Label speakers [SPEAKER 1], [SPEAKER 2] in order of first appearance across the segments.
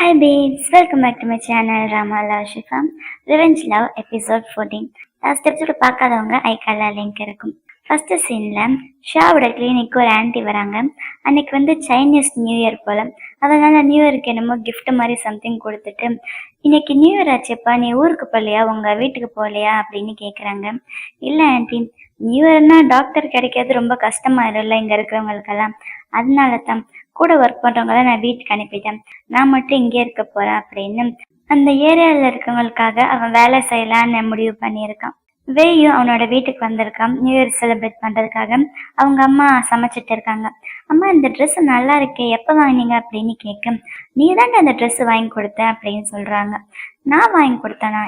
[SPEAKER 1] Hi babes, welcome back to my channel Rama Shifa. Revenge Love episode 14. Last எபிசோட பார்க்காதவங்க ஐக்கால link இருக்கும். First சீன்ல ஷாவோட கிளினிக்கு ஒரு ஆன்டி வராங்க. அன்னைக்கு வந்து சைனீஸ் நியூ இயர் போல, அதனால நியூ இயருக்கு என்னமோ கிஃப்ட் மாதிரி சம்திங் கொடுத்துட்டு, இன்னைக்கு நியூ இயர் ஆச்சுப்பா, நீ ஊருக்கு போகலையா, உங்க வீட்டுக்கு போகலையா அப்படின்னு கேட்குறாங்க. இல்லை ஆன்டி, நியூ இயர்னா டாக்டர் கிடைக்கிறது ரொம்ப கஷ்டமாயிரும்ல இங்க இருக்கிறவங்களுக்கெல்லாம், அதனால தான் கூட ஒர்க் பண்றவங்கள நான் வீட்டுக்கு அனுப்பிட்டேன், நான் மட்டும் இங்கே இருக்க போறேன் அப்படின்னு அந்த ஏரியாவில் இருக்கவங்களுக்காக அவன் வேலை செய்யலான்னு முடிவு பண்ணியிருக்கான். வேயும் அவனோட வீட்டுக்கு வந்திருக்கான் நியூ இயர் செலிப்ரேட் பண்றதுக்காக. அவங்க அம்மா சமைச்சிட்டு இருக்காங்க. அம்மா, இந்த ட்ரெஸ் நல்லா இருக்கே, எப்போ வாங்கினீங்க அப்படின்னு கேட்க, நீ தானே அந்த ட்ரெஸ் வாங்கி கொடுத்த அப்படின்னு சொல்றாங்க. நான் வாங்கி கொடுத்தேனா?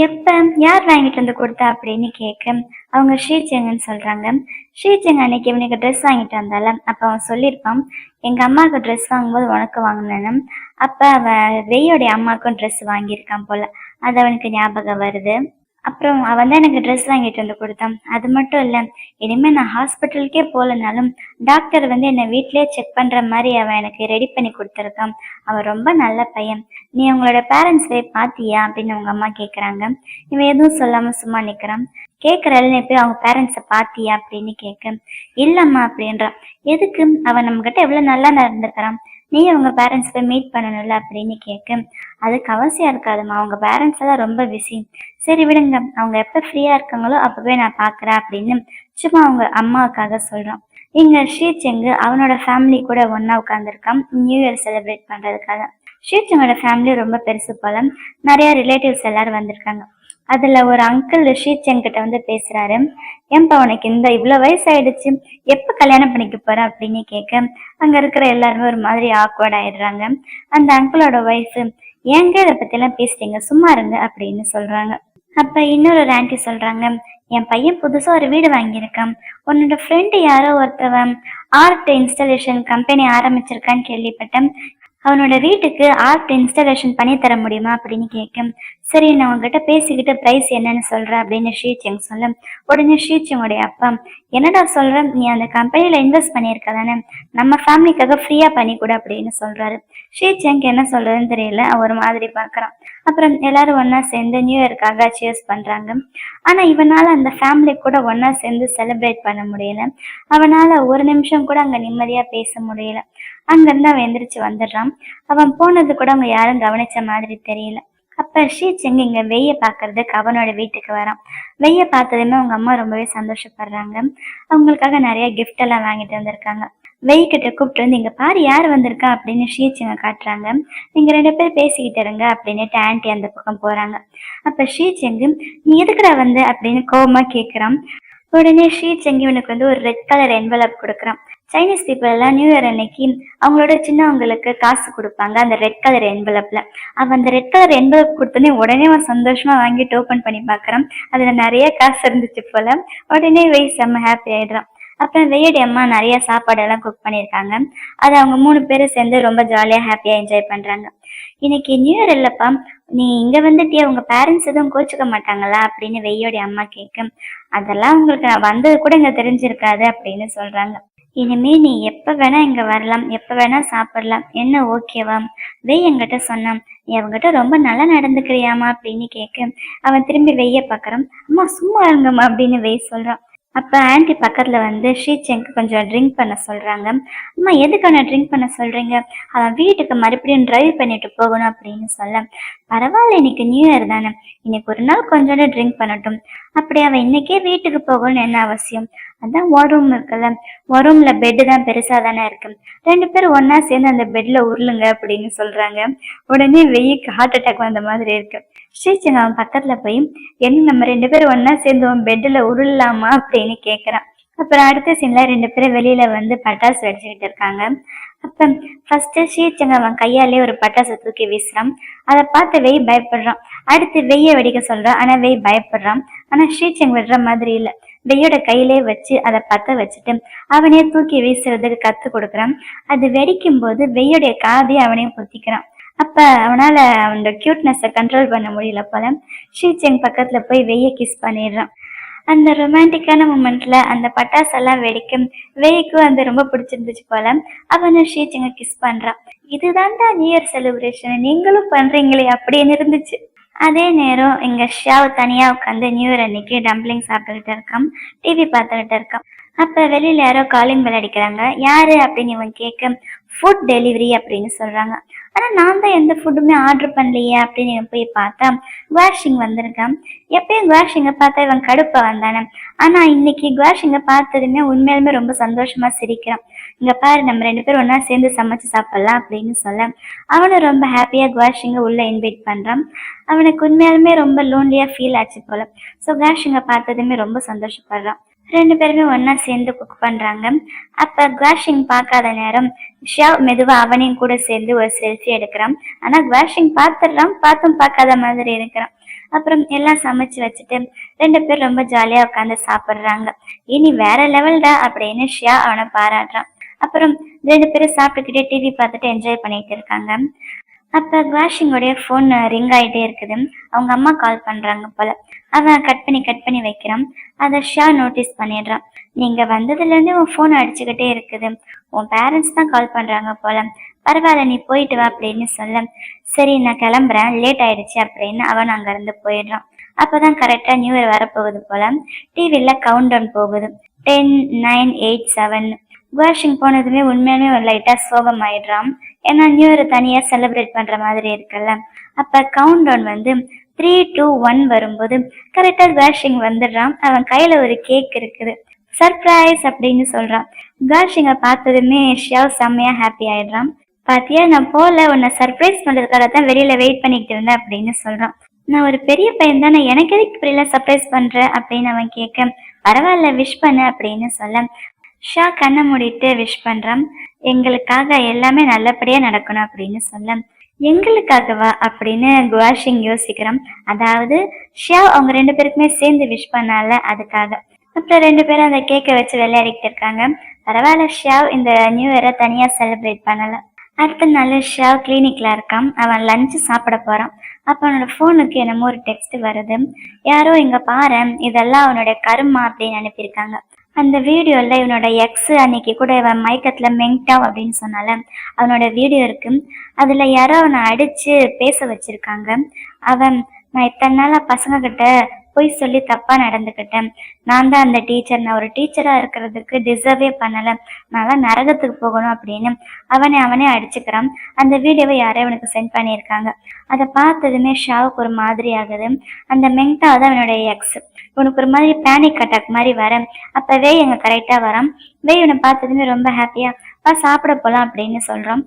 [SPEAKER 1] எப்ப, யார் வாங்கிட்டு வந்து கொடுத்தா அப்படின்னு கேட்க, அவங்க ஸ்ரீஜெங்கன்னு சொல்றாங்க. ஸ்ரீஜெங்க அன்னைக்கு இவனுக்கு ட்ரெஸ் வாங்கிட்டு வந்தால, அப்ப அவன் சொல்லியிருப்பான், எங்க அம்மாவுக்கு ட்ரெஸ் வாங்கும்போது உனக்கு வாங்கினேன்னு. அப்ப அவன் வெய்யோடைய அம்மாவுக்கும் ட்ரெஸ் வாங்கியிருக்கான் போல, அது அவனுக்கு ஞாபகம் வருது. அப்புறம் அவன் தான் எனக்கு ட்ரெஸ் வாங்கிட்டு வந்து கொடுத்தான். அது மட்டும் இல்லை, இனிமேல் நான் ஹாஸ்பிட்டலுக்கே போகலனாலும் டாக்டர் வந்து என்னை வீட்லேயே செக் பண்ணுற மாதிரி அவன் எனக்கு ரெடி பண்ணி கொடுத்துருக்கான். அவன் ரொம்ப நல்ல பையன். நீ உங்களோட பேரண்ட்ஸ் போய் பார்த்தியா அப்படின்னு அவங்க அம்மா கேட்குறாங்க. இவன் எதுவும் சொல்லாமல் சும்மா நிற்கிறான். கேட்குறல்ல, போய் அவங்க பேரண்ட்ஸை பார்த்தியா அப்படின்னு கேட்க, இல்லைம்மா அப்படின்றான். எதுக்கு? அவன் நம்மக்கிட்ட எவ்வளோ நல்லா நடந்துக்கிறான், நீ அவங்க பேரண்ட்ஸ் போய் மீட் பண்ணணும்ல அப்படின்னு கேட்க, அதுக்கு அவசியம் இருக்காதுமா, அவங்க பேரண்ட்ஸ் எல்லாம் ரொம்ப பிஸி, சரி விடுங்க, அவங்க எப்போ ஃப்ரீயாக இருக்காங்களோ அப்போவே நான் பார்க்குறேன் அப்படின்னு சும்மா அவங்க அம்மாவுக்காக சொல்கிறான். இங்கே ஸ்ரீசெங்கு அவனோட ஃபேமிலி கூட ஒன்றா உட்காந்துருக்கான் நியூ இயர் செலிப்ரேட் பண்ணுறதுக்காக. ஸ்ரீசெங்கோட ஃபேமிலி ரொம்ப பெருசு போல, நிறைய ரிலேட்டிவ்ஸ் எல்லாரும் வந்திருக்காங்க. அதுல ஒரு அங்கிள் ஸ்ரீசெங் கிட்ட வந்து பேசுறாரு. ஏன்பா உனக்கு இந்த இவ்வளவு வயசு ஆயிடுச்சு, எப்ப கல்யாணம் பண்ணிக்க போற அப்படின்னு கேட்க, அங்க இருக்கிற எல்லாருமே ஒரு மாதிரி ஆக்வர்ட் ஆயிடுறாங்க. அந்த அங்கிளோட ஒய்ஃப், ஏங்க இதை பத்தி எல்லாம் பேசுறீங்க, சும்மா இருங்க அப்படின்னு சொல்றாங்க. அப்ப இன்னொரு ஆன்டி சொல்றாங்க, என் பையன் புதுசா ஒரு வீடு வாங்கியிருக்கான், உன்னோட ஃப்ரெண்டு யாரோ ஒருத்தவன் ஆர்ட் இன்ஸ்டாலேஷன் கம்பெனி ஆரம்பிச்சிருக்கான்னு கேள்விப்பட்டேன், அவனோட வீட்டுக்கு ஆர்ட் இன்ஸ்டாலேஷன் பண்ணி தர முடியுமா அப்படின்னு கேட்க, சரி நான் உங்ககிட்ட பேசிக்கிட்டு ப்ரைஸ் என்னன்னு சொல்றேன் அப்படின்னு ஸ்ரீசெங் சொல்ல, உடனே ஸ்ரீசெங்கோடைய அப்பா, என்னடா சொல்ற, நீ அந்த கம்பெனியில இன்வெஸ்ட் பண்ணியிருக்க தானே, நம்ம ஃபேமிலிக்காக ஃப்ரீயா பண்ணி கொடு அப்படின்னு சொல்றாரு. ஸ்ரீசெங் என்ன சொல்றதுன்னு தெரியல, ஒரு மாதிரி பார்க்கறான். அப்புறம் எல்லாரும் ஒன்னா சேர்ந்து நியூ இயர்க்காக சியர்ஸ் பண்றாங்க. ஆனா இவனால அந்த ஃபேமிலி கூட ஒன்னா சேர்ந்து செலிப்ரேட் பண்ண முடியல. அவனால ஒரு நிமிஷம் கூட அங்க நிம்மதியா பேச முடியல. அங்கிருந்து அவன் எந்திரிச்சு வந்துடுறான். அவன் போனது கூட அவங்க யாரும் கவனிச்ச மாதிரி தெரியல. அப்ப ஸ்ரீசெங் இங்க வெய்ய பாக்குறதுக்கு அவனோட வீட்டுக்கு வரான். வெய்ய பார்த்ததுமே அவங்க அம்மா ரொம்பவே சந்தோஷப்படுறாங்க. அவங்களுக்காக நிறைய கிஃப்ட் எல்லாம் வாங்கிட்டு வந்திருக்காங்க. வெய்கிட்ட கூப்பிட்டு வந்து, இங்க பாரு யார் வந்திருக்கா அப்படின்னு ஸ்ரீசெங்க காட்டுறாங்க. நீங்க ரெண்டு பேர் பேசிக்கிட்டு இருங்க அப்படின்னுட்டு ஆன்டி அந்த பக்கம் போறாங்க. அப்ப ஸ்ரீசெங்கு, நீ எதுக்குடா வந்து அப்படின்னு கோபமா கேட்கிறான். உடனே ஸ்ரீசெங் இவனுக்கு வந்து ஒரு ரெட் கலர் என்வலப் கொடுக்குறான். சைனீஸ் பீப்புள் எல்லாம் நியூ இயர் அன்னைக்கு அவங்களோட சின்னவங்களுக்கு காசு கொடுப்பாங்க அந்த ரெட் கலர் என்வலப்ல. அவன் அந்த ரெட் கலர் என்வலப் கொடுத்தோன்னே உடனே அவன் சந்தோஷமா வாங்கிட்டு ஓப்பன் பண்ணி பார்க்கறான். அதுல நிறைய காசு இருந்துச்சு போல. உடனே வெய் செம்ம ஹாப்பி ஆயிடுறான். அப்புறம் வெய்யோடைய அம்மா நிறைய சாப்பாடு எல்லாம் குக் பண்ணியிருக்காங்க. அதை அவங்க 3 பேரும் சேர்ந்து ரொம்ப ஜாலியா ஹாப்பியா என்ஜாய் பண்றாங்க. இன்னைக்கு நியூ இயர் இல்லப்பா, நீ இங்க வந்துட்டியா, உங்க பேரண்ட்ஸ் எதுவும் கோச்சுக்க மாட்டாங்களா அப்படின்னு வெய்யோடைய அம்மா கேட்க, அதெல்லாம் உங்களுக்கு நான் வந்தது கூட இங்க தெரிஞ்சிருக்காது அப்படின்னு சொல்றாங்க. இனிமே நீ எப்ப வேணா இங்க வரலாம், எப்ப வேணா சாப்பிடலாம், என்ன ஓகேவா? வெய் என்கிட்ட சொன்னான், நீ அவங்ககிட்ட ரொம்ப நல்லா நடந்துக்கிறியாமா அப்படின்னு கேட்க, அவன் திரும்பி வெய்ய பாக்குறான். அம்மா சும்மா இருங்கம்மா அப்படின்னு வெய் சொல்றான். அப்ப ஆன்டி பக்கத்துல வந்து ஸ்ரீசெங்க்கு கொஞ்சம் ட்ரிங்க் பண்ண சொல்றாங்க. அம்மா எதுக்கு அவனை ட்ரிங்க் பண்ண சொல்றீங்க, அவன் வீட்டுக்கு மறுபடியும் டிரைவ் பண்ணிட்டு போகணும் அப்படின்னு சொல்ல, பரவாயில்ல இன்னைக்கு நியூ இயர் தானே, இன்னைக்கு ஒரு நாள் கொஞ்சோண்டு ட்ரிங்க் பண்ணட்டும், அப்படி அவன் இன்னைக்கே வீட்டுக்கு போகணும்னு என்ன அவசியம், அதான் ஒரு ரூம் இருக்குல்ல, ஒரு ரூம்ல பெட்டு தான் பெருசா தானே இருக்கு, 2 பேரும் ஒன்னா சேர்ந்து அந்த பெட்ல உருளுங்க அப்படின்னு சொல்றாங்க. உடனே வெய்க்கு ஹார்ட் அட்டாக் வந்த மாதிரி இருக்கு. ஸ்ரீசெங் அவன் பக்கத்துல போய், என்ன நம்ம 2 பேரும் ஒன்னா சேர்ந்து அவன் பெட்ல உருளலாமா அப்படின்னு கேக்குறான். அப்புறம் அடுத்த சீன்ல 2 பேரும் வெளியில வந்து பட்டாசு வெடிச்சுக்கிட்டு இருக்காங்க. அப்ப ஃபர்ஸ்ட் ஸ்ரீசெங் அவன் கையாலே ஒரு பட்டாசை தூக்கி வீசுறான். அதை பார்த்து வெய் பயப்படுறான். அடுத்து வெய்ய வெடிக்க சொல்றான். ஆனா வெய் பயப்படுறான். ஆனா ஸ்ரீசெங் விடுற மாதிரி இல்ல, வெய்யோட கையிலே வச்சு அதை பத்த வச்சுட்டு அவனே தூக்கி வீசுறதுக்கு கத்து கொடுக்குறான். அது வெடிக்கும் போது வெய்யோடைய காதையை அவனையும் பொத்திக்கிறான். அப்ப அவனால அவனோட கியூட்னஸை கண்ட்ரோல் பண்ண முடியல போல. ஸ்ரீசெங் பக்கத்துல போய் வெய்ய கிஸ் பண்ணிடுறான். அந்த ரொமான்டிக்கான மூமெண்ட்ல அந்த பட்டாசெல்லாம் வெடிக்கும் வேய்க்கும் அது ரொம்ப பிடிச்சிருந்துச்சு போல. அவனை ஷீச்சிங்க கிஸ் பண்றான். இதுதான்டா நியூ இயர் செலிப்ரேஷன், நீங்களும் பண்றீங்களே அப்படின்னு இருந்துச்சு. அதே நேரம் இங்க ஷியாவ் தனியா உட்காந்து நியூ இயர் அன்னைக்கு டம்ப்ளிங் சாப்பிட்டுக்கிட்டு இருக்கான், டிவி பார்த்துக்கிட்டு இருக்கான். அப்ப வெளியில யாரோ காலிங் பெல் அடிக்கிறாங்க. யாரு அப்படின்னு இவன் கேட்க ஃபுட் டெலிவரி அப்படின்னு சொல்றாங்க. ஆனா நான் தான் எந்த ஃபுட்டுமே ஆர்டர் பண்ணலையே அப்படின்னு இவன் போய் பார்த்தா குவாஷிங் வந்திருக்கான். எப்பயும் குவாஷிங்க பார்த்தா இவன் கடுப்பா வந்தானே, ஆனா இன்னைக்கு குவாஷிங்க பார்த்ததுமே உண்மையாலுமே ரொம்ப சந்தோஷமா சிரிக்கிறான். இங்க பாரு, நம்ம 2 பேரும் ஒன்னா சேர்ந்து சமைச்சு சாப்பிடலாம் அப்படின்னு சொல்ல அவனும் ரொம்ப ஹாப்பியா குவாஷிங்க உள்ள இன்வைட் பண்றான். அவனுக்கு உண்மையாலுமே ரொம்ப லோன்லியா ஃபீல் ஆச்சு போல. ஸோ குவாஷிங்க பார்த்ததுமே ரொம்ப சந்தோஷப்படுறான். 2 பேருமே ஒன்னா சேர்ந்து குக் பண்றாங்க. அப்ப குவாஷிங் பார்க்காத நேரம் ஷியாவ் மெதுவா அவனையும் கூட சேர்ந்து ஒரு செல்ஃபி எடுக்கிறான். ஆனா குவாஷிங் பார்த்துடுறான், பார்த்தும் பார்க்காத மாதிரி இருக்கிறான். அப்புறம் எல்லாம் சமைச்சு வச்சுட்டு 2 பேரும் ரொம்ப ஜாலியா உட்காந்து சாப்பிடுறாங்க. இனி வேற லெவல்டா அப்படின்னு ஷியா அவனை பாராட்டுறான். அப்புறம் 2 பேரும் சாப்பிட்டுக்கிட்டே டிவி பார்த்துட்டு என்ஜாய் பண்ணிட்டு இருக்காங்க. அப்ப குவாஷிங்கோடைய ஃபோன் ரிங் ஆயிட்டே இருக்குது. அவங்க அம்மா கால் பண்றாங்க போல. அவன் கட் பண்ணி வைக்கிறான். அதை ஷா நோட்டீஸ் பண்ணிடுறான். நீங்க வந்ததுல இருந்து உன் ஃபோன் அடிச்சுக்கிட்டே இருக்குது, உன் பேரண்ட்ஸ் தான் கால் பண்றாங்க போல, பரவாயில்ல நீ போயிட்டு வா அப்படின்னு சொல்ல, சரி நான் கிளம்புறேன், லேட் ஆயிடுச்சு அப்படின்னு அவன் அங்க இருந்து போயிடுறான். அப்பதான் கரெக்டா நியூ இயர் வரப்போகுது போல. டிவில கவுண்ட் டவுன் போகுது. 10, 9, 8, 7. குவாஷிங் போனதுமே உண்மையாலுமே ஒரு லைட்டா சோகம் ஆயிடுறான். ஏன்னா நியூ இயர் தனியா செலிப்ரேட் பண்ற மாதிரி இருக்குல்ல. அப்ப கவுண்ட் டவுன் வந்து 3, 2, 1 வரும்போது கரெக்டா குவாஷிங் வந்துடுறான். அவன் கையில ஒரு கேக் இருக்குது. சர்ப்ரைஸ் அப்படின்னு சொல்றான். குவாஷிங்க பார்த்ததுமே ஷியாவ் செம்மையா ஹாப்பி ஆயிடுறான். பாத்தியா, நான் போல உன்னை சர்ப்ரைஸ் பண்றதுக்காக தான் வெளியில வெயிட் பண்ணிக்கிட்டு இருந்தேன் அப்படின்னு சொல்றான். நான் ஒரு பெரிய பையன் தானே, எனக்கு எதுக்கு இப்படி எல்லாம் சர்ப்ரைஸ் பண்ற அப்படின்னு அவன் கேட்க, பரவாயில்ல விஷ் பண்ணு அப்படின்னு சொல்ல ஷா கண்ணை மூடிட்டு விஷ் பண்றான். எங்களுக்காக எல்லாமே நல்லபடியா நடக்கணும் அப்படின்னு சொல்ல, எங்களுக்காகவா அப்படின்னு குவாஷிங் யோசிக்கிறான். அதாவது ஷியா அவங்க 2 பேருக்குமே சேர்ந்து விஷ் பண்ணால அதுக்காக. அப்புறம் 2 பேரும் அந்த கேக்கை வச்சு விளையாடிக்கிட்டு இருக்காங்க. பரவாயில்ல, ஷியாவ் இந்த நியூ இயரை தனியா செலிப்ரேட் பண்ணல. அடுத்த நாள் ஷியாவ் கிளினிக்ல இருக்கான். அவன் லஞ்சு சாப்பிட போறான். அப்ப அவனோட போனுக்கு என்னமோ ஒரு டெக்ஸ்ட் வருது. யாரோ இங்க பாரு, இதெல்லாம் அவனுடைய கருமா அப்படின்னு அனுப்பியிருக்காங்க. அந்த வீடியோல இவனோட எக்ஸ் அன்னைக்கு கூட இவன் மயக்கத்துல மெங்டாவ் அப்படின்னு சொன்னால அவனோட வீடியோ இருக்கு. அதுல யாரோ அவனை அடிச்சு பேச வச்சிருக்காங்க. அவன், நான் இத்தனை நாளா பசங்க கிட்ட பொய் சொல்லி தப்பா நடந்துக்கிட்டேன், நான் தான் அந்த டீச்சர், நான் ஒரு டீச்சரா இருக்கிறதுக்கு டிசர்வே பண்ணல, நான் தான் நரகத்துக்கு போகணும் அப்படின்னு அவனே அடிச்சுக்கிறான். அந்த வீடியோவை யாரோ அவனுக்கு சென்ட் பண்ணியிருக்காங்க. அதை பார்த்ததுமே ஷாவுக்கு ஒரு மாதிரி ஆகுது. அந்த மெங்டா தான் அவனுடைய எக்ஸ். உனக்கு ஒரு மாதிரி பேனிக் அட்டாக் மாதிரி வர. அப்ப வேய் எங்க கரெக்டா வரான். வேய் இவனை பார்த்ததுமே ரொம்ப ஹாப்பியா வா சாப்பிட போலாம் அப்படின்னு சொல்றான்.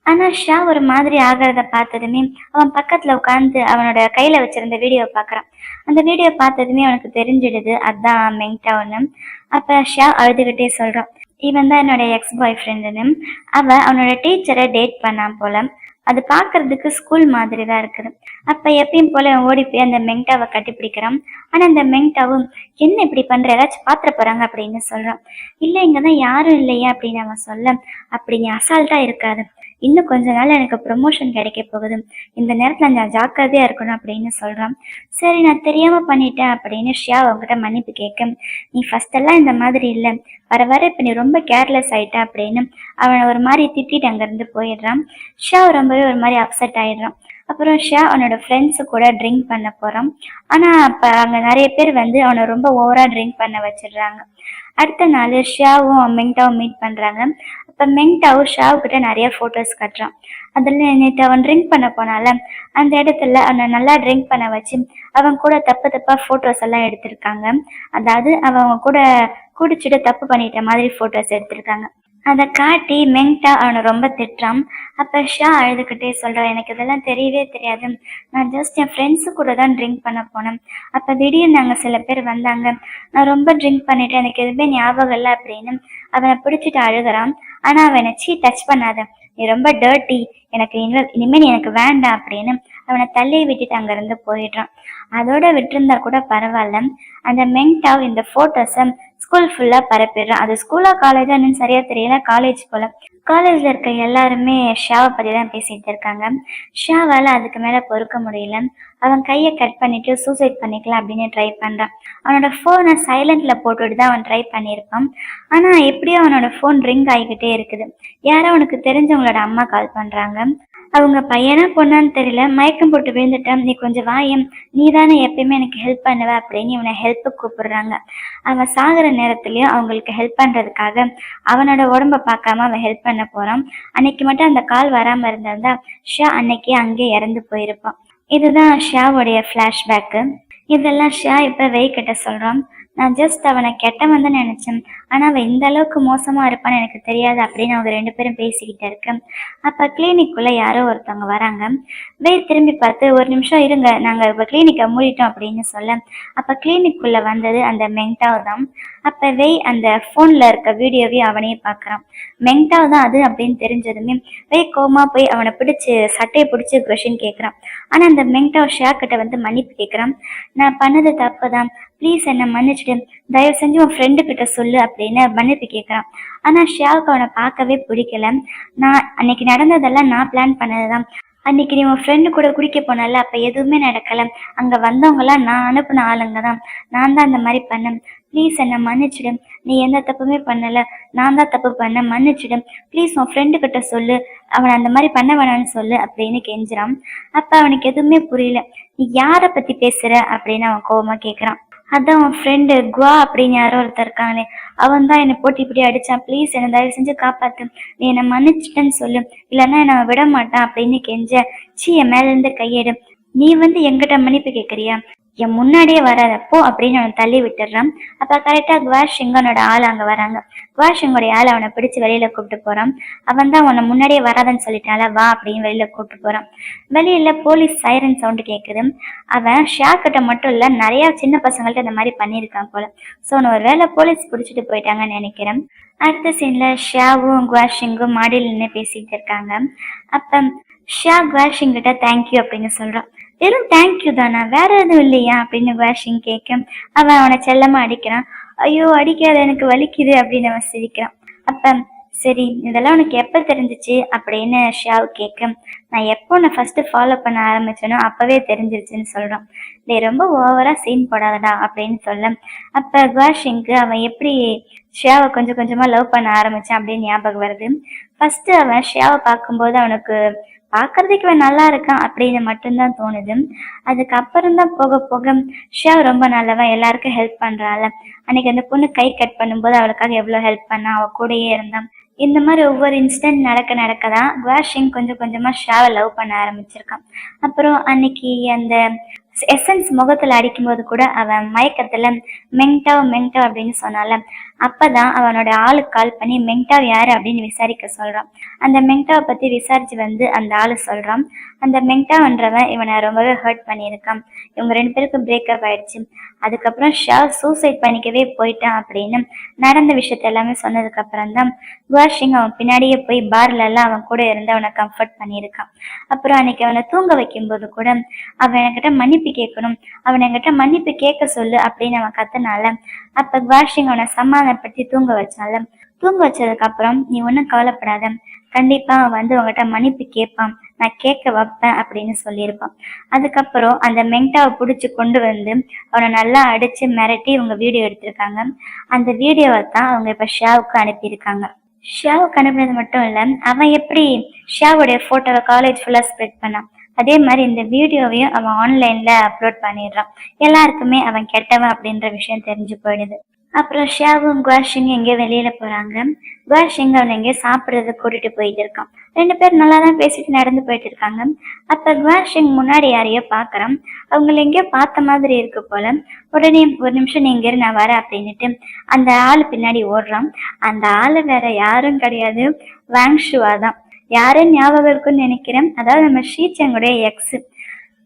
[SPEAKER 1] ஆனா ஷா ஒரு மாதிரி ஆகிறத பார்த்ததுமே அவன் பக்கத்துல உட்காந்து அவனோட கையில வச்சிருந்த வீடியோ பாக்குறான். அந்த வீடியோ பார்த்ததுமே அவனுக்கு தெரிஞ்சிடுது அதான் மெங்டான்னு. அப்ப ஷா அழுதுகிட்டே சொல்றான், இவன் தான் என்னோட எக்ஸ் பாய் ஃப்ரெண்டுன்னு. அவனோட டீச்சரை டேட் பண்ணான் போல. அது பாக்குறதுக்கு ஸ்கூல் மாதிரி தான் இருக்குது. அப்ப எப்பயும் போல ஓடி போய் அந்த மெங்டாவை கட்டி பிடிக்கிறான். ஆனா அந்த மெங்டாவும், என்ன இப்படி பண்ற, ஏதாச்சும் பாத்திர போறாங்க அப்படின்னு சொல்றான். இல்ல இங்கதான் யாரும் இல்லையா அப்படின்னு அவன் சொல்ல, அப்படி நீ அசால்ட்டா இருக்காது, இன்னும் கொஞ்ச நாள் எனக்கு ப்ரொமோஷன் கிடைக்க போகுது, இந்த நேரத்துல நான் ஜாக்கிரதையா இருக்கணும் அப்படின்னு சொல்றான். சரி நான் தெரியாம பண்ணிட்டேன் அப்படின்னு ஷியா அவங்ககிட்ட மன்னிப்பு கேட்க, நீ ஃபர்ஸ்ட் எல்லாம் இந்த மாதிரி இல்லை, வர வர இப்ப நீ ரொம்ப கேர்லெஸ் ஆயிட்ட அப்படின்னு அவனை ஒரு மாதிரி திட்டிட்டு அங்கிருந்து போயிடுறான். ஷியா ரொம்பவே ஒரு மாதிரி அப்செட் ஆயிடுறான். அப்புறம் ஷியா அவனோட ஃப்ரெண்ட்ஸு கூட ட்ரிங்க் பண்ண போறான். ஆனா அப்ப அங்க நிறைய பேர் வந்து அவனை ரொம்ப ஓவரா ட்ரிங்க் பண்ண வச்சிடுறாங்க. அடுத்த நாள் ஷியாவும் மெங்டாவும் மீட் பண்றாங்க. அப்ப மெங்டாவும் ஷாவு கிட்ட நிறைய போட்டோஸ் காட்டுறான். அதுல நேற்று அவன் ட்ரிங்க் பண்ண போனால அந்த இடத்துல அவனை நல்லா ட்ரிங்க் பண்ண வச்சு அவன் கூட தப்பா போட்டோஸ் எல்லாம் எடுத்திருக்காங்க. அதாவது அவங்க கூட குடிச்சிட்டு தப்பு பண்ணிட்ட மாதிரி போட்டோஸ் எடுத்திருக்காங்க. அதை காட்டி மெங்டா அவனை ரொம்ப திட்டுறான். அப்ப ஷா அழுதுகிட்டே சொல்றான், எனக்கு இதெல்லாம் தெரியவே தெரியாது, நான் ஜஸ்ட் என் ஃப்ரெண்ட்ஸு கூட தான் ட்ரிங்க் பண்ண போனேன், அப்ப திடீர்னு அங்க சில பேர் வந்தாங்க, நான் ரொம்ப ட்ரிங்க் பண்ணிட்டேன், எனக்கு எதுவுமே ஞாபகம் இல்லை அப்படின்னு அவனை பிடிச்சிட்டு அழுகிறான். ஆனா அவனை டச் பண்ணாத, நீ ரொம்ப டர்ட்டி, எனக்கு இனிமே நீ எனக்கு வேண்டாம் அப்படின்னு அவனை தள்ளி விட்டுட்டு அங்க இருந்து போயிடுறான். அதோட விட்டுருந்தா கூட பரவாயில்ல. அந்த மெங்டாவ் இந்த போட்டோஸை ஸ்கூல் ஃபுல்லா பரப்பிடுறான். அது ஸ்கூலா காலேஜா சரியா தெரியல, காலேஜ் போல. காலேஜ்ல இருக்க எல்லாருமே ஷாவை பத்தி தான் பேசிட்டு இருக்காங்க. ஷாவால அதுக்கு மேல பொறுக்க முடியல. அவன் கையை கட் பண்ணிட்டு சூசைட் பண்ணிக்கலாம் அப்படின்னு ட்ரை பண்றான். அவனோட போனை சைலண்ட்ல போட்டுட்டு தான் அவன் ட்ரை பண்ணியிருப்பான். ஆனா எப்படியோ அவனோட போன் ரிங் ஆகிக்கிட்டே இருக்குது. யாரோ அவனுக்கு தெரிஞ்சவங்களோட அம்மா கால் பண்றாங்க. அவங்க பையனா பொண்ணான்னு தெரியல, மயக்கம் போட்டு விழுந்துட்டான், நீ கொஞ்சம் வாயேன், நீ தானே எப்பயுமே எனக்கு ஹெல்ப் பண்ணுவ அப்படின்னு இவனை ஹெல்ப்புக்கு கூப்பிடுறாங்க. அவன் சாகுற நேரத்துலயும் அவங்களுக்கு ஹெல்ப் பண்றதுக்காக அவனோட உடம்ப பார்க்காம அவன் ஹெல்ப் பண்ண போறான். அன்னைக்கு மட்டும் அந்த கால் வராம இருந்திருந்தா ஷா அன்னைக்கே அங்கேயே இறந்து போயிருப்பான். இதுதான் ஷாவுடைய ஃப்ளாஷ்பேக்கு. இதெல்லாம் ஷா இப்ப வெயிக்கிட்ட சொல்றான். நான் ஜஸ்ட் அவனை கெட்டவன் தான் நினைச்சேன், ஆனா அவன் இந்த அளவுக்கு மோசமா இருப்பான்னு எனக்கு தெரியாது அப்படின்னு அவங்க 2 பேரும் பேசிக்கிட்டு இருக்கேன். அப்ப கிளினிக்குள்ள யாரோ ஒருத்தவங்க வராங்க. திரும்பி பார்த்து, ஒரு நிமிஷம் இருங்க, நாங்க இப்ப கிளினிக்கை மூடிட்டோம் அப்படின்னு சொல்ல, அப்ப கிளினிக்குள்ள வந்தது அந்த மெங்டாவ் தான். அப்ப அந்த போன்ல இருக்க வீடியோவையும் அவனையே பாக்குறான். மெங்டாவ் தான் அது அப்படின்னு தெரிஞ்சதுமே கோமா போய் அவனை பிடிச்சு சட்டையை பிடிச்சி கொஷின் கேட்கறான். ஆனா அந்த மெங்டாவ் ஷா கிட்ட வந்து மன்னிப்பு கேட்கறான். நான் பண்ணது தப்புதான், ப்ளீஸ் என்ன மன்னிச்சுட்டு தயவு செஞ்சு உன் ஃப்ரெண்டு கிட்ட சொல்லு அப்படின்னு மன்னிப்பு கேட்கறான். ஆனா ஷியாவுக்கு அவனை பார்க்கவே பிடிக்கல. நான் அன்னைக்கு நடந்ததெல்லாம் நான் பிளான் பண்ணதுதான். அன்னைக்கு நீ உன் ஃப்ரெண்டு கூட குடிக்க போனல, அப்ப எதுவுமே நடக்கல. அங்க வந்தவங்கலாம் நான் அனுப்புன ஆளுங்க தான், நான் தான் அந்த மாதிரி பண்ணேன், ப்ளீஸ் என்ன மன்னிச்சிடு, நீ எந்த தப்புமே பண்ணல, நான் தான் தப்பு பண்ண, மன்னிச்சிடு, ப்ளீஸ் உன் ஃப்ரெண்டு கிட்ட சொல்லு, அவனை அந்த மாதிரி பண்ண வேணான்னு சொல்லு அப்படின்னு கெஞ்சுறான். அப்ப அவனுக்கு எதுவுமே புரியல. நீ யாரை பத்தி பேசுற அப்படின்னு அவன் கோவமா கேட்கறான். அதான் உன் ஃப்ரெண்டு குவா அப்படின்னு யாரோ ஒருத்தர் இருக்காங்களே, அவன் தான் என்னை போட்டு இப்படி அடிச்சான், ப்ளீஸ் என்னை தயவு செஞ்சு காப்பாத்து, நீ என்னை மன்னிச்சிட்டேன்னு சொல்லு, இல்லைன்னா என்னை விட மாட்டான் அப்படின்னு கெஞ்ச. என் மேல இருந்து கையெடு, நீ வந்து எங்கிட்ட மன்னிப்பு கேட்கறியா, என் முன்னாடியே வராதப்போ அப்படின்னு அவனை தள்ளி விட்டுடுறான். அப்ப கரெக்டா குவாஷிங்கனோட ஆள் அங்க வராங்க. குவாஷிங்கோடைய ஆள் அவனை பிடிச்சு வெளியில கூப்பிட்டு போறான். அவன் தான் உன்னை முன்னாடியே வராதன்னு சொல்லிட்டால, வா அப்படின்னு வெளியில கூப்பிட்டு போறான். வெளியில போலீஸ் சைரன் சவுண்டு கேக்குது. அவன் ஷா கிட்ட மட்டும் இல்ல, நிறைய சின்ன பசங்கள்ட்ட இந்த மாதிரி பண்ணியிருக்கான் போல. ஸோ ஒரு வேளை போலீஸ் பிடிச்சிட்டு போயிட்டாங்கன்னு நினைக்கிறேன். அடுத்த சீன்ல ஷாவும் குவாஷிங்கும் மாடியில் நின்று பேசிட்டு இருக்காங்க. அப்ப ஷா குவாஷிங் கிட்ட தேங்க்யூ அப்படின்னு சொல்றான். வெறும் தேங்க்யூ தானா, வேற எதுவும் இல்லையா அப்படின்னு குவாஷிங் கேட்க அவன் அவனை செல்லமா அடிக்கிறான். ஐயோ அடிக்காத, எனக்கு வலிக்குது அப்படின்னு அவன் சிரிக்கிறான். அப்ப சரி, இதெல்லாம் உனக்கு எப்ப தெரிஞ்சிச்சு அப்படின்னு ஷாவ் கேட்க, நான் எப்போ உன்னை ஃபர்ஸ்ட் ஃபாலோ பண்ண ஆரம்பிச்சேனோ அப்பவே தெரிஞ்சிருச்சுன்னு சொல்றான். டே ரொம்ப ஓவரா சீன் போடாதடா அப்படின்னு சொல்ல, அப்ப குவாஷிங்க்கு அவன் எப்படி ஷியாவை கொஞ்சம் கொஞ்சமா லவ் பண்ண ஆரம்பிச்சான் அப்படின்னு ஞாபகம் வருது. ஃபர்ஸ்ட் அவன் ஷியாவை பார்க்கும்போது அவனுக்கு பார்க்கறதுக்கு இவன் நல்லா இருக்கான் அப்படின்னு மட்டும்தான் தோணுது. அதுக்கப்புறம் தான் போக போக ஷியாவ் ரொம்ப நல்லவன், எல்லாருக்கும் ஹெல்ப் பண்றாள். அன்னைக்கு அந்த பொண்ணு கை கட் பண்ணும்போது அவளுக்காக எவ்வளவு ஹெல்ப் பண்ணா, அவ கூடயே இருந்தான். இந்த மாதிரி ஒவ்வொரு இன்சிடென்ட் நடக்கதான் குவாஷிங் கொஞ்சம் கொஞ்சமா ஷாவை லவ் பண்ண ஆரம்பிச்சிருக்கான். அப்புறம் அன்னைக்கு அந்த எசன்ஸ் முகத்துல அடிக்கும்போது கூட அவன் மயக்கத்துல மெங்டாவ் மெங்டாவ் அப்படின்னு சொன்னால, அப்பதான் அவனோட ஆளுக்கு கால் பண்ணி மெங்டாவ் யாரு அப்படின்னு விசாரிக்க சொல்றான். அந்த மெங்டாவை பத்தி விசாரிச்சு வந்து அந்த ஆளு சொல்றான், அந்த மெங்டாவ்ன்றவன் இவனை ரொம்பவே ஹர்ட் பண்ணியிருக்கான், இவங்க 2 பேருக்கும் பிரேக்கப் ஆயிடுச்சு, அதுக்கப்புறம் ஷாவ் சூசைட் பண்ணிக்கவே போயிட்டான் அப்படின்னு நடந்த விஷயத்த எல்லாமே சொன்னதுக்கு அப்புறம் தான் குவாஷிங் அவன் பின்னாடியே போய் பார்ல எல்லாம் அவன் கூட இருந்து அவனை கம்ஃபர்ட் பண்ணியிருக்கான். அப்புறம் அன்னைக்கு அவனை தூங்க வைக்கும் போது கூட அவன் என்கிட்ட மன்னிப்பு கேட்கணும், அவன் என்கிட்ட மன்னிப்பு கேட்க சொல்லு அப்படின்னு அவன் கத்துனால, அப்ப குவாஷிங் அவனை சமாதானப்படுத்தி தூங்க வச்சால. தூங்க வச்சதுக்கு அப்புறம், நீ ஒன்னும் கவலைப்படாத, கண்டிப்பா அவன் வந்து உங்ககிட்ட மன்னிப்பு கேட்பான், நான் கேட்க வைப்பேன் அப்படின்னு சொல்லியிருப்பான். அதுக்கப்புறம் அந்த மெங்டாவை பிடிச்சி கொண்டு வந்து அவனை நல்லா அடிச்சு மிரட்டி இவங்க வீடியோ எடுத்திருக்காங்க. அந்த வீடியோவை தான் அவங்க இப்ப ஷாவுக்கு அனுப்பியிருக்காங்க. ஷாவுக்கு அனுப்பினது மட்டும் இல்ல, அவன் எப்படி ஷாவுடைய போட்டோவை காலேஜ் ஃபுல்லா ஸ்ப்ரெட் பண்ணான், அதே மாதிரி இந்த வீடியோவையும் அவன் ஆன்லைன்ல அப்லோட் பண்ணிடுறான். எல்லாருக்குமே அவன் கெட்டவன் அப்படின்ற விஷயம் தெரிஞ்சு போயிடுது. அப்புறம் ஷாவும் குவாஷிங் எங்கேயோ வெளியில போறாங்க. குவாஷிங் அவன் எங்கேயோ சாப்பிட்றது கூட்டிட்டு போயிட்டு இருக்கான். 2 பேர் நல்லா தான் பேசிட்டு நடந்து போயிட்டு இருக்காங்க. அப்ப குவாஷிங் முன்னாடி யாரையோ பாக்குறான். அவங்கள எங்கேயோ பார்த்த மாதிரி இருக்கு போல. உடனே ஒரு நிமிஷம் நீங்க இரு, நான் வரேன் அப்படின்னுட்டு அந்த ஆளு பின்னாடி ஓடுறான். அந்த ஆளு வேற யாரும் கிடையாது, வாங்ஷுவா தான். யாருன்னு ஞாபகம் இருக்குன்னு நினைக்கிறேன், அதாவது நம்ம ஷீச்சங்குடைய எக்ஸ்.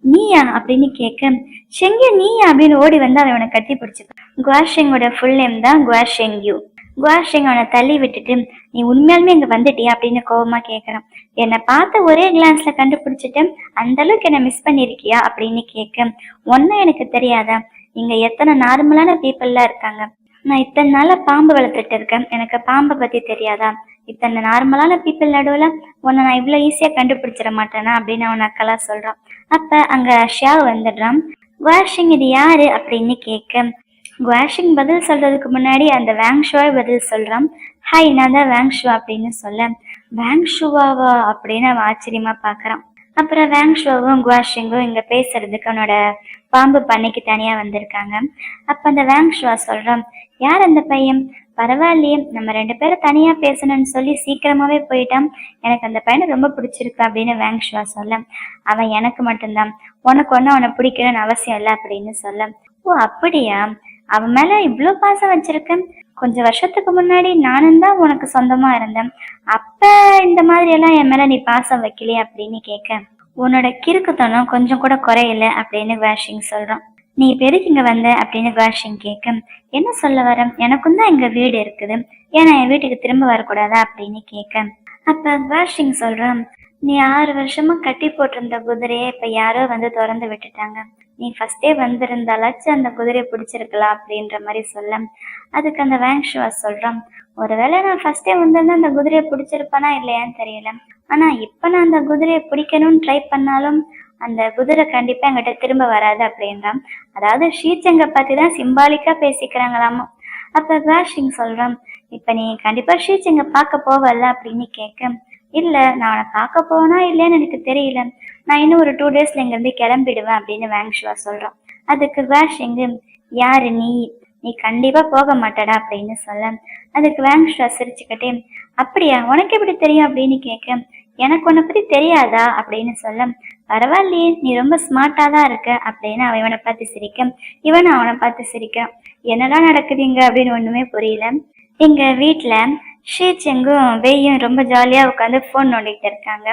[SPEAKER 1] நீயா அப்படின்னு கேட்க, ஷெங்கு நீயா அப்படின்னு ஓடி வந்து அவனை கட்டி பிடிச்சிக்க. குவாஷிங்கோட ஃபுல் நேம் தான் குவாஷெங்யூ. குவாஷிங் அவனை தள்ளி விட்டுட்டு, நீ உண்மையாலுமே இங்க வந்துட்டியா அப்படின்னு கோபமா கேட்கறான். என்னை பார்த்த ஒரே கிளான்ஸ்ல கண்டுபிடிச்சிட்டு அந்த அளவுக்கு என்ன மிஸ் பண்ணிருக்கியா அப்படின்னு கேட்க, ஒன்னும் எனக்கு தெரியாதா, இங்க எத்தனை நார்மலான பீப்புள்லாம் இருக்காங்க, நான் இத்தனை நாள பாம்பு வளர்த்துட்டு இருக்கேன், எனக்கு பாம்பை பத்தி தெரியாதா, இத்தனை நார்மலான பீப்புள் நடுவுல உன்னை நான் இவ்வளவு ஈஸியா கண்டுபிடிச்சிட மாட்டேனா அப்படின்னு அவன் அக்கலா சொல்றான். அப்ப அங்க ஷியா வந்துடுறான். குவாஷிங் இது யாரு அப்படின்னு கேட்க, குவாஷிங் பதில் சொல்றதுக்கு முன்னாடி அந்த வேங்ஷுவா பதில் சொல்றான். ஹாய், நான் தான் வேங்ஷுவா அப்படின்னு சொல்ல, வேங்ஷுவாவா அப்படின்னு அவன் ஆச்சரியமா பாக்குறான். அப்புறம் வேங்ஷுவாவும் குவாஷிங்கும் இங்க பேசுறதுக்கு அவனோட பாம்பு பண்ணைக்கு தனியா வந்திருக்காங்க. அப்ப அந்த வேங்ஷுவா சொல்றான், யார் அந்த பையன்? பரவாயில்லையே, நம்ம 2 பேரும் தனியா பேசணும்னு சொல்லி சீக்கிரமாவே போயிட்டான். எனக்கு அந்த பையனை ரொம்ப பிடிச்சிருக்கு அப்படின்னு வேங்ஷுவா சொல்ல, அவன் எனக்கு மட்டும்தான், உனக்கு ஒன்னும் அவனை பிடிக்கணும்னு அவசியம் இல்லை அப்படின்னு சொல்ல, ஓ அப்படியா, அவன் மேல இவ்வளவு பாசம் வச்சிருக்கேன். கொஞ்சம் வருஷத்துக்கு முன்னாடி நானும் தான் உனக்கு சொந்தமா இருந்தேன், அப்ப இந்த மாதிரி எல்லாம் என் மேல நீ பாசம் வைக்கலையே அப்படின்னு கேட்க, உன்னோட கிறுக்குத்தனம் கொஞ்சம் கூட குறையல அப்படின்னு குவாஷிங் சொல்றான். நீ பெருக்கு இங்க வந்த அப்படின்னு குவாஷிங் கேட்க, என்ன சொல்ல வர, எனக்கும் தான் எங்க வீடு இருக்குது, ஏன்னா என் வீட்டுக்கு திரும்ப வரக்கூடாதா அப்படின்னு கேட்க, அப்ப குவாஷிங் சொல்றான், நீ 6 வருஷமா கட்டி போட்டிருந்த குதிரையை இப்ப யாரோ வந்து திறந்து விட்டுட்டாங்க, நீ ஃபர்ஸ்டே வந்திருந்தாலாச்சும் அந்த குதிரையை பிடிச்சிருக்கலாம் அப்படின்ற மாதிரி சொல்ல, அதுக்கு அந்த வேங்ஷுவா சொல்றான், ஒருவேளை நான் ஃபர்ஸ்டே வந்திருந்தா அந்த குதிரையை பிடிச்சிருப்பானா இல்லையான்னு தெரியல, ஆனா இப்ப நான் அந்த குதிரையை பிடிக்கணும்னு ட்ரை பண்ணாலும் அந்த குதிரை கண்டிப்பா என்கிட்ட திரும்ப வராது அப்படின்றான். அதாவது ஷீச்சங்க பத்தி தான் சிம்பாலிக்கா பேசிக்கிறாங்களாமா. அப்ப குவாஷிங் சொல்றான், இப்ப நீ கண்டிப்பா ஷீச்சங்க பார்க்க போவல அப்படின்னு கேட்க, இல்ல நான் அவனை பார்க்க போனா இல்லையான்னு எனக்கு தெரியல, நான் இன்னும் ஒரு 2 டேஸ்ல இங்க இருந்து கிளம்பிடுவேன் அப்படின்னு வேங்ஷுவா சொல்றான். அதுக்கு குவாஷிங், யாரு நீ, நீ கண்டிப்பா போக மாட்டடா அப்படின்னு சொல்ல, அதுக்கு வேங்ஷுவா சிரிச்சுக்கிட்டே, அப்படியா, உனக்கு எப்படி தெரியும் அப்படின்னு கேட்க, எனக்கு உன்னை பத்தி தெரியாதா அப்படின்னு சொல்ல, பரவாயில்லையே, நீ ரொம்ப ஸ்மார்ட்டா தான் இருக்க அப்படின்னு அவன் இவனை பார்த்து சிரிக்க, இவன் அவனை பார்த்து சிரிக்கான். என்னதான் நடக்குதுங்க அப்படின்னு ஒண்ணுமே புரியல. எங்க வீட்டுல ஷீச்செங்கும் வெய்யும் ரொம்ப ஜாலியா உட்காந்து போன் நோண்டிக்கிட்டு இருக்காங்க.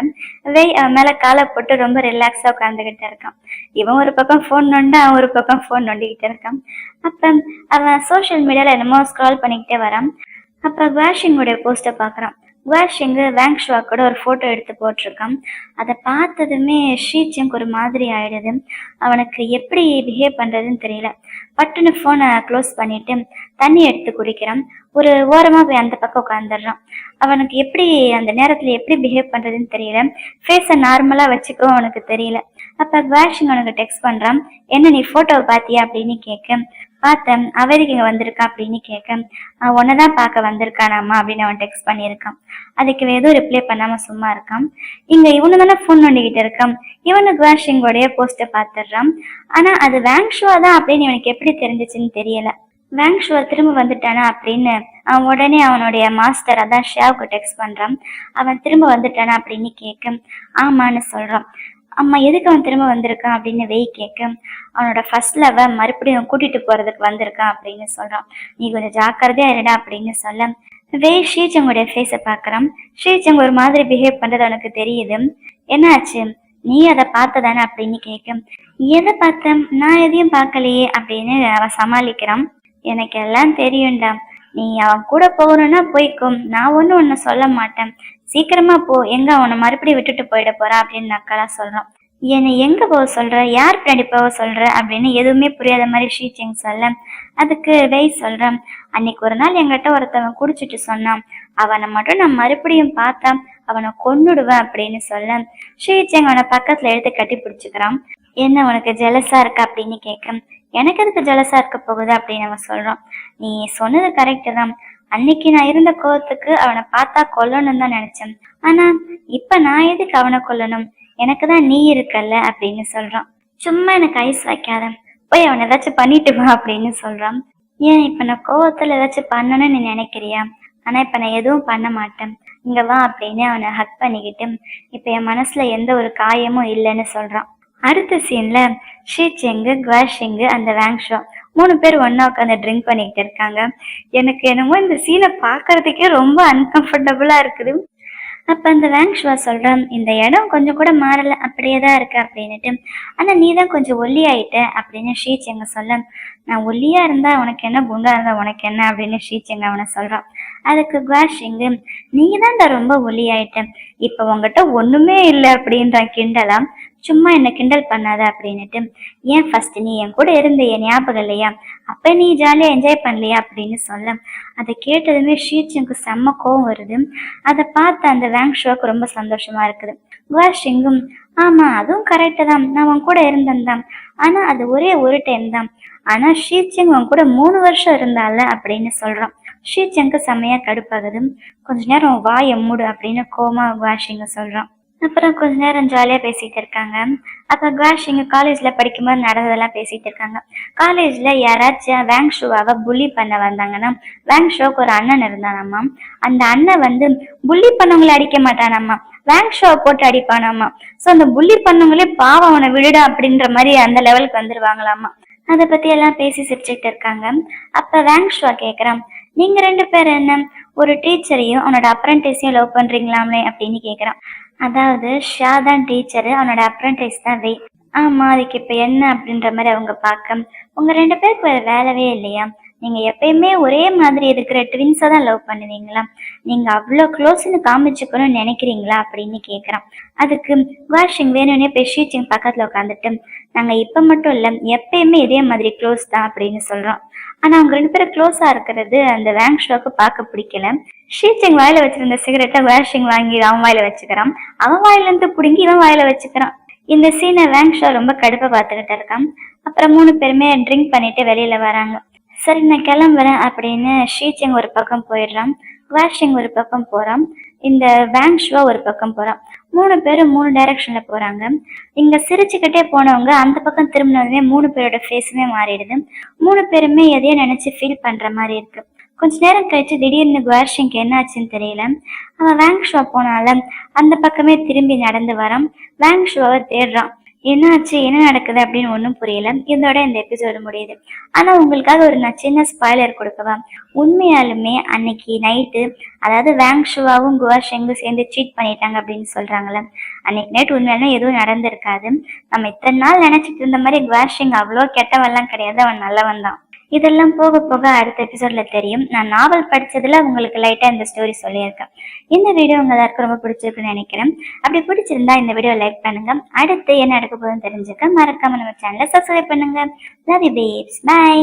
[SPEAKER 1] வெய் அவன் மேல காலை போட்டு ரொம்ப ரிலாக்ஸா உட்காந்துக்கிட்டு இருக்கான். இவன் ஒரு பக்கம் போன் நோண்டா, அவன் ஒரு பக்கம் போன் நோண்டிக்கிட்டு இருக்கான். அப்ப அவன் சோசியல் மீடியால என்னமோ ஸ்க்ரால் பண்ணிக்கிட்டே வரான். அப்ப குவாஷிங்குடைய போஸ்ட பாக்குறான். குவாஷிங் வேங்ஷுவா கூட ஒரு போட்டோ எடுத்து போட்டிருக்கான். அதை பார்த்ததுமே ஷீச்செங் ஒரு மாதிரி ஆயிடுது. அவனுக்கு எப்படி பிஹேவ் பண்றதுன்னு தெரியல. பட்டுன்னு போனை க்ளோஸ் பண்ணிட்டு தண்ணி எடுத்து குடிக்கிறான். ஒரு ஓரமா போய் அந்த பக்கம் உட்காந்துடுறான். அவனுக்கு எப்படி அந்த நேரத்துல எப்படி பிஹேவ் பண்றதுன்னு தெரியல. ஃபேஸை நார்மலா வச்சுக்கவும் அவனுக்கு தெரியல. அப்ப குவாஷிங் அவனுக்கு டெக்ஸ்ட் பண்றான், என்ன நீ போட்டோவை பாத்தியா அப்படின்னு கேட்க, பார்த்தேன், அவருக்கு இங்க வந்திருக்கான் அப்படின்னு கேட்க, உன்னதான் பார்க்க வந்திருக்கானாமா அப்படின்னு அவன் டெக்ஸ்ட் பண்ணியிருக்கான். அதுக்கு எதுவும் ரிப்ளை பண்ணாம சும்மா இருக்கான். இங்க இவனு தானே போன் நோண்டிக்கிட்டு இருக்கான். இவனு குவாஷிங்கோடைய போஸ்ட பாத்துடுறான். ஆனா அது வேங்ஷுவா தான் அப்படின்னு இவனுக்கு எப்படி தெரிஞ்சிச்சுன்னு தெரியல. வேங்ஷுவா திரும்ப வந்துட்டானா அப்படின்னு அவன் உடனே அவனுடைய மாஸ்டர் அதான் ஷியாவுக்கு டெக்ஸ்ட் பண்றான். அவன் திரும்ப வந்துட்டானா அப்படின்னு கேட்க, ஆமான்னு சொல்றான். அம்மா எதுக்கு அவன் திரும்ப வந்திருக்கான் அப்படின்னு வெய் கேட்க, அவனோட ஃபர்ஸ்ட் லவ மறுபடியும் கூட்டிட்டு போறதுக்கு வந்திருக்கான் அப்படின்னு சொல்றான். நீ கொஞ்சம் ஜாக்கிரதையா இருடா அப்படின்னு சொல்ல, வெய் ஷீச்சங்குடைய ஃபேஸை பாக்குறான். ஷீச்சங் ஒரு மாதிரி பிஹேவ் பண்றது அவனுக்கு தெரியுது. என்ன ஆச்சு, நீ அதை பார்த்ததானே அப்படின்னு கேட்க, எதை பார்த்தேன், நான் எதையும் பார்க்கலையே அப்படின்னு அவன் சமாளிக்கிறான். எனக்கு எல்லாம் தெரியும்டா, நீ அவன் கூட போகணும்னா போய்க்கும், நான் ஒன்னும் உன்னை சொல்ல மாட்டேன், சீக்கிரமா போ, எங்க அவனை மறுபடியும் விட்டுட்டு போயிட போறான் அப்படின்னு நக்கலா சொல்றான். என்னை எங்க போக சொல்ற, யார் பின்னாடி போக சொல்ற அப்படின்னு எதுவுமே புரியாத மாதிரி ஷீச்செங் சொல்ல, அதுக்கு வெய் சொல்றான், அன்னைக்கு ஒரு நாள் என்கிட்ட ஒருத்தவன் குடிச்சிட்டு சொன்னான், அவனை மட்டும் நான் மறுபடியும் பார்த்தா அவனை கொன்னுடுவேன் அப்படின்னு சொல்ல, ஷீச்செங் அவனை பக்கத்துல எடுத்து கட்டி பிடிச்சுக்கிறான். என்ன உனக்கு ஜெலஸா இருக்கா அப்படின்னு கேட்க, எனக்கு எதுக்கு ஜெலஸா இருக்க போகுது அப்படின்னு அவன் சொல்றான். நீ சொன்னது கரெக்டு தான், அன்னைக்கு நான் இருந்த கோவத்துக்கு அவனை பார்த்தா கொல்லணும் தான் நினைச்சேன், ஆனா இப்ப நான் எதுக்கு அவனை கொல்லணும், எனக்கு தான் நீ இருக்கல்ல அப்படின்னு சொல்றான். சும்மா எனக்கு ஐஸ் வைக்காத, போய் அவனை ஏதாச்சும் பண்ணிட்டு வா அப்படின்னு சொல்றான். ஏன் இப்ப நான் கோவத்துல ஏதாச்சும் பண்ணணும்னு நீ நினைக்கிறியா, ஆனா இப்ப நான் எதுவும் பண்ண மாட்டேன், இங்க வா அப்படின்னு அவனை ஹக் பண்ணிக்கிட்டு இப்ப என் மனசுல எந்த ஒரு காயமும் இல்லைன்னு சொல்றான். அடுத்த சீன்ல ஷீச்செங்கு, குவாஷிங்கு, அந்த வேங்ஷுவா 3 பேர் ஒன்னா உட்காந்து ட்ரிங்க் பண்ணிக்கிட்டு இருக்காங்க. எனக்கு என்னமோ இந்த சீனை பாக்குறதுக்கே ரொம்ப அன்கம்ஃபர்டபுளா இருக்குது. அப்ப அந்த வேங்ஷுவா சொல்றான், இந்த இடம் கொஞ்சம் கூட மாறல, அப்படியேதான் இருக்கு அப்படின்னுட்டு, ஆனா நீ தான் கொஞ்சம் ஒல்லி ஆயிட்ட அப்படின்னு ஷீச்செங்க சொல்ல, நான் ஒல்லியா இருந்தா உனக்கு என்ன, குண்டா இருந்தா உனக்கு என்ன அப்படின்னு ஷீச்செங்க அவனை சொல்றான். அதுக்கு குவாஷிங்கு, நீ தான்டா ரொம்ப ஒல்லி ஆயிட்ட, இப்ப உங்ககிட்ட ஒண்ணுமே இல்லை அப்படின்றான் கிண்டலாம். சும்மா என்ன கிண்டல் பண்ணாத அப்படின்னுட்டு. ஏன் ஃபர்ஸ்ட் நீ என் கூட இருந்த என் ஞாபகம் இல்லையா, அப்ப நீ ஜாலியா என்ஜாய் பண்ணலையா அப்படின்னு சொல்ல, அதை கேட்டதுமே ஷீச்சிங்க்கு செம்ம கோவம் வருது. அதை பார்த்து அந்த வேங்ஷுவாக்கு ரொம்ப சந்தோஷமா இருக்குது. குவாஷிங்கும் ஆமா அதுவும் கரெக்டு தான், நான் உன் கூட இருந்தேன் தான், ஆனா அது ஒரே ஒரு டைம் தான், ஆனா ஷீச்சிங் உன் கூட 3 வருஷம் இருந்தால அப்படின்னு சொல்றான். ஷீச்சிங்க்கு செம்மையா கடுப்பாகுது. கொஞ்ச நேரம் வாயை மூடு அப்படின்னு கோமா குவாஷிங்க சொல்றான். அப்புறம் கொஞ்ச நேரம் ஜாலியா பேசிட்டு இருக்காங்க. அப்ப குவாஷிங்க காலேஜ்ல படிக்கும்போது நடந்ததெல்லாம் பேசிட்டு இருக்காங்க. காலேஜ்ல யாராச்சும் வேங்ஷுவாவை புள்ளி பண்ண வந்தாங்கன்னா, வேங்ஷுவுக்கு ஒரு அண்ணன் இருந்தானாமா. அந்த அண்ணன் வந்து புள்ளி பண்ணவங்களை அடிக்க மாட்டானாமா, வேங்ஷுவை போட்டு அடிப்பானாமா. சோ அந்த புள்ளி பண்ணவங்களே பாவம் அவனை விடுடா அப்படின்ற மாதிரி அந்த லெவலுக்கு வந்துருவாங்களாமா. அதை பத்தி எல்லாம் பேசி சிரிச்சுட்டு இருக்காங்க. அப்ப வேங்ஷுவா கேக்குறான், நீங்க 2 பேரும் என்ன ஒரு டீச்சரையும் அவனோட அப்ரண்டிஸையும் லவ் பண்றீங்களாமே அப்படின்னு கேக்குறான். அதாவது ஷா தான் டீச்சரு, அவனோட அப்ரண்டிஸ் தான் வே. ஆமா அதுக்கு இப்ப என்ன அப்படின்ற மாதிரி அவங்க பார்க்க, உங்க 2 பேருக்கு வேற வேலையே இல்லையா, நீங்க எப்பயுமே ஒரே மாதிரி இருக்கிற ட்வின்ஸா தான் லவ் பண்ணுவீங்களா, நீங்க அவ்வளோ க்ளோஸ்ன்னு காமிச்சுக்கணும்னு நினைக்கிறீங்களா அப்படின்னு கேக்குறான். அதுக்கு வாஷிங் வேணும்னே போய் ஷீச்சிங் பக்கத்துல உட்காந்துட்டு, நாங்க இப்ப மட்டும் இல்ல எப்பயுமே இதே மாதிரி க்ளோஸ் தான் அப்படின்னு சொல்றோம். ஆனா அவங்க 2 பேரும் க்ளோஸா இருக்கிறது அந்த வேங்ஷுவாக்கு பார்க்க பிடிக்கல. ஷீச்சிங் வாயில வச்சிருந்த சிகரெட்டை வாஷிங் வாங்கி அவன் வாயில வச்சுக்கிறான், அவன் வாயில இருந்து புடுங்கி இவன் வாயில வச்சுக்கிறான். இந்த சீனை வேங்ஷா ரொம்ப கடுப்பா பார்த்துக்கிட்டு இருக்கான். அப்புறம் 3 பேருமே ட்ரிங்க் பண்ணிட்டு வெளியில வராங்க. சரி நான் கிளம்புறேன் அப்படின்னு ஷீச்சிங் ஒரு பக்கம் போயிடுறான், வாஷிங் ஒரு பக்கம் போறான், இந்த வேங்ஷுவா ஒரு பக்கம் போறான். 3 பேரும் 3 டைரக்ஷன்ல போறாங்க. இங்க சிரிச்சுக்கிட்டே போனவங்க அந்த பக்கம் திரும்பினதுமே 3 பேரோட ஃபேஸுமே மாறிடுது. 3 பேருமே எதையோ நினைச்சு ஃபீல் பண்ற மாதிரி இருக்கு. கொஞ்ச நேரம் கழிச்சு திடீர்னு குவாஷிங்க்கு என்ன ஆச்சுன்னு தெரியல. அவன் வேங்ஷுவா போனால அந்த பக்கமே திரும்பி நடந்து வரான். வேங்ஷுவாவை தேடுறான். என்னாச்சு என்ன நடக்குது அப்படின்னு ஒன்றும் புரியல. இதோட இந்த எபிசோடு முடியுது. ஆனா உங்களுக்காக ஒரு நான் சின்ன ஸ்பாய்லர் கொடுக்கவா, உண்மையாலுமே அன்னைக்கு நைட்டு, அதாவது வேங்ஷுவாவும் குவாஷிங்கும் சேர்ந்து சீட் பண்ணிட்டாங்க அப்படின்னு சொல்றாங்கல்ல, அன்னைக்கு நைட் உண்மையாலுமே எதுவும் நடந்திருக்காது. நம்ம இத்தனை நாள் நினைச்சிட்டு இருந்த மாதிரி குவாஷிங் அவ்வளோ கெட்டவெல்லாம் கிடையாது, அவன் நல்லவன் தான். இதெல்லாம் போக போக அடுத்த எபிசோட்ல தெரியும். நான் நாவல் படிச்சதுல உங்களுக்கு லைட்டா இந்த ஸ்டோரி சொல்லியிருக்கேன். இந்த வீடியோ உங்க எல்லாருக்கும் ரொம்ப பிடிச்சிருக்குன்னு நினைக்கிறேன். அப்படி பிடிச்சிருந்தா இந்த வீடியோ லைக் பண்ணுங்க. அடுத்து என்ன நடக்க போகுதுன்னு தெரிஞ்சுக்க மறக்காம நம்ம சேனலை சப்ஸ்கிரைப் பண்ணுங்க. Love you babes, by.